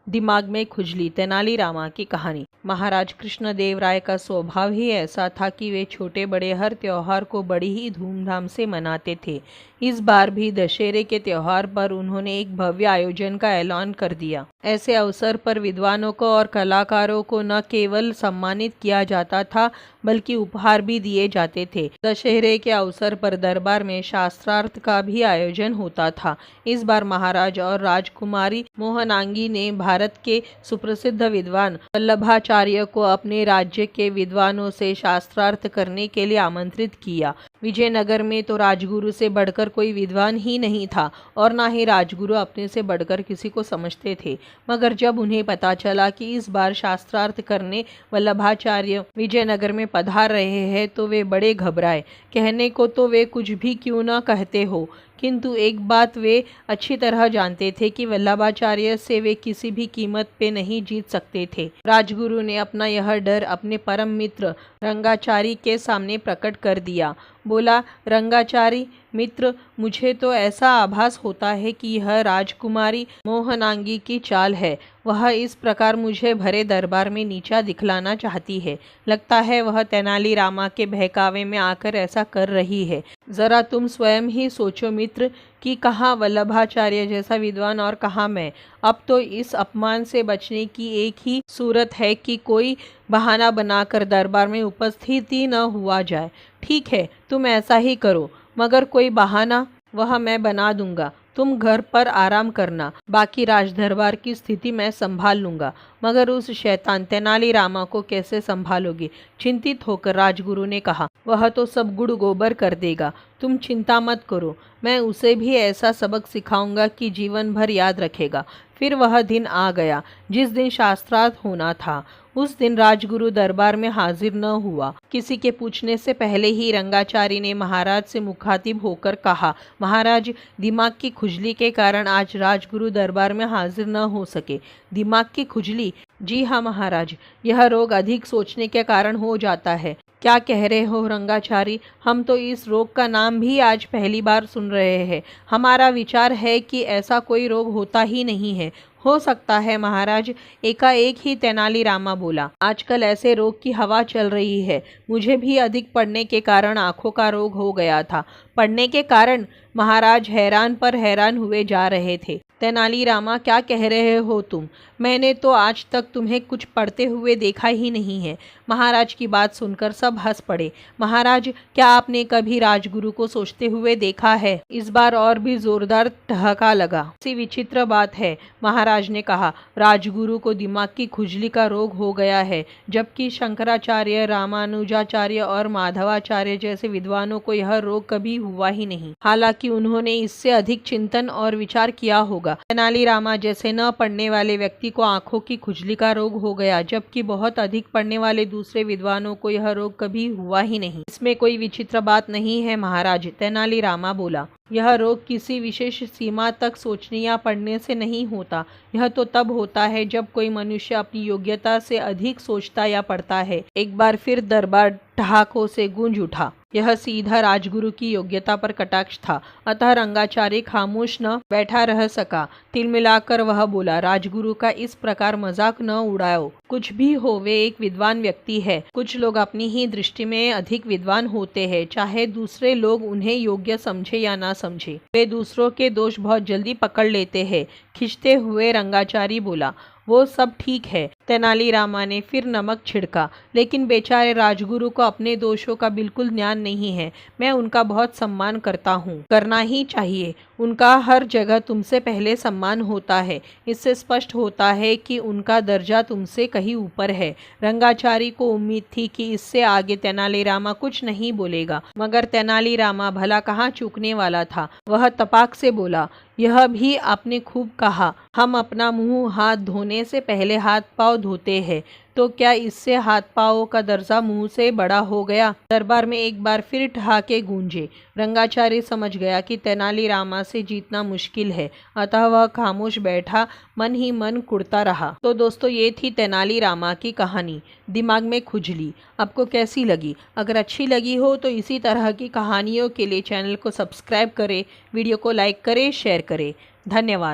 दिमाग में खुजली। तेनालीरामा की कहानी। महाराज कृष्णदेव राय का स्वभाव ही ऐसा था कि वे छोटे बड़े हर त्योहार को बड़ी ही धूमधाम से मनाते थे। इस बार भी दशहरे के त्योहार पर उन्होंने एक भव्य आयोजन का ऐलान कर दिया। ऐसे अवसर पर विद्वानों को और कलाकारों को न केवल सम्मानित किया जाता था बल्कि उपहार भी दिए जाते थे। दशहरे के अवसर पर दरबार में शास्त्रार्थ का भी आयोजन होता था। इस बार महाराज और राजकुमारी मोहनांगी ने भारत के सुप्रसिद्ध विद्वान वल्लभाचार्य को अपने राज्य के विद्वानों से शास्त्रार्थ करने के लिए आमंत्रित किया। विजयनगर में तो राजगुरु से बढ़कर कोई विद्वान ही नहीं था और ना ही राजगुरु अपने से बढ़कर किसी को समझते थे। मगर जब उन्हें पता चला कि इस बार शास्त्रार्थ करने वल्लभाचार्य विजयनगर में पधार रहे हैं तो वे बड़े घबराए। कहने को तो वे कुछ भी क्यों न कहते हो, किंतु एक बात वे अच्छी तरह जानते थे कि वल्लभाचार्य से वे किसी भी कीमत पे नहीं जीत सकते थे। राजगुरु ने अपना यह डर अपने परम मित्र रंगाचारी के सामने प्रकट कर दिया। बोला, रंगाचारी मित्र, मुझे तो ऐसा आभास होता है कि यह राजकुमारी मोहनांगी की चाल है। वह इस प्रकार मुझे भरे दरबार में नीचा दिखलाना चाहती है। लगता है वह तेनालीरामा के बहकावे में आकर ऐसा कर रही है। जरा तुम स्वयं ही सोचो मित्र कि कहाँ वल्लभाचार्य जैसा विद्वान और कहाँ मैं। अब तो इस अपमान से बचने की एक ही सूरत है कि कोई बहाना बनाकर दरबार में उपस्थित ही न हुआ जाए। ठीक है, तुम ऐसा ही करो, मगर कोई बहाना वह मैं बना दूंगा। तुम घर पर आराम करना, बाकी राजदरबार की स्थिति मैं संभाल लूंगा। मगर उस शैतान तेनालीरामा को कैसे संभालोगे? चिंतित होकर राजगुरु ने कहा, वह तो सब गुड़ गोबर कर देगा। तुम चिंता मत करो, मैं उसे भी ऐसा सबक सिखाऊंगा कि जीवन भर याद रखेगा। फिर वह दिन आ गया जिस दिन शास्त्रार्थ होना था। उस दिन राजगुरु दरबार में हाजिर न हुआ। किसी के पूछने से पहले ही रंगाचारी ने महाराज से मुखातिब होकर कहा, महाराज, दिमाग की खुजली के कारण आज राजगुरु दरबार में हाजिर न हो सके। दिमाग की खुजली? जी हाँ महाराज, यह रोग अधिक सोचने के कारण हो जाता है। क्या कह रहे हो रंगाचारी? हम तो इस रोग का नाम भी आज पहली बार सुन रहे हैं। हमारा विचार है कि ऐसा कोई रोग होता ही नहीं है। हो सकता है महाराज, एकाएक ही तेनालीरामा बोला। आजकल ऐसे रोग की हवा चल रही है। मुझे भी अधिक पढ़ने के कारण आंखों का रोग हो गया था। पढ़ने के कारण? महाराज हैरान पर हैरान हुए जा रहे थे। तेनालीरामा, क्या कह रहे हो तुम? मैंने तो आज तक तुम्हें कुछ पढ़ते हुए देखा ही नहीं है। महाराज की बात सुनकर सब हंस पड़े। महाराज, क्या आपने कभी राजगुरु को सोचते हुए देखा है? इस बार और भी जोरदार ठहाका लगा। ऐसी विचित्र बात है, महाराज ने कहा। राजगुरु को दिमाग की खुजली का रोग हो गया है, जबकि शंकराचार्य, रामानुजाचार्य और माधवाचार्य जैसे विद्वानों को यह रोग कभी हुआ ही नहीं। हालांकि उन्होंने इससे अधिक चिंतन और विचार किया होगा। तेनालीरामा जैसे न पढ़ने वाले व्यक्ति को आंखों की खुजली का रोग हो गया, जबकि बहुत अधिक पढ़ने वाले दूसरे विद्वानों को यह रोग कभी हुआ ही नहीं। इसमें कोई विचित्र बात नहीं है महाराज, तेनालीरामा बोला। यह रोग किसी विशेष सीमा तक सोचने या पढ़ने से नहीं होता। यह तो तब होता है जब कोई मनुष्य अपनी योग्यता से अधिक सोचता या पढ़ता है। एक बार फिर दरबार ठहाकों से गूंज उठा। यह सीधा राजगुरु की योग्यता पर कटाक्ष था। अतः रंगाचारी खामोश न बैठा रह सका। तिलमिलाकर वह बोला, राजगुरु का इस प्रकार मजाक न उड़ाओ। कुछ भी हो, वे एक विद्वान व्यक्ति है। कुछ लोग अपनी ही दृष्टि में अधिक विद्वान होते हैं, चाहे दूसरे लोग उन्हें योग्य समझे या ना समझे। वे दूसरों के दोष बहुत जल्दी पकड़ लेते हैं। खिंचते हुए रंगाचारी बोला, वो सब ठीक है। तेनालीरामा ने फिर नमक छिड़का, लेकिन बेचारे राजगुरु को अपने दोषों का बिल्कुल ज्ञान नहीं है। मैं उनका बहुत सम्मान करता हूँ, करना ही चाहिए। उनका हर जगह तुमसे पहले सम्मान होता है। इससे स्पष्ट होता है कि उनका दर्जा तुमसे कहीं ऊपर है। रंगाचारी को उम्मीद थी कि इससे आगे तेनालीरामा कुछ नहीं बोलेगा, मगर तेनालीरामा भला कहाँ चूकने वाला था। वह तपाक से बोला, यह भी आपने खूब कहा। हम अपना मुंह हाथ धोने से पहले हाथ पांव धोते हैं, तो क्या इससे हाथ पांवों का दर्जा मुंह से बड़ा हो गया? दरबार में एक बार फिर ठहाके गूंजे। रंगाचारी समझ गया कि तेनालीरामा से जीतना मुश्किल है, अतः वह खामोश बैठा, मन ही मन कुढ़ता रहा। तो दोस्तों, ये थी तेनालीरामा की कहानी, दिमाग में खुजली। आपको कैसी लगी? अगर अच्छी लगी हो तो इसी तरह की कहानियों के लिए चैनल को सब्सक्राइब करें, वीडियो को लाइक करें, शेयर करें। धन्यवाद।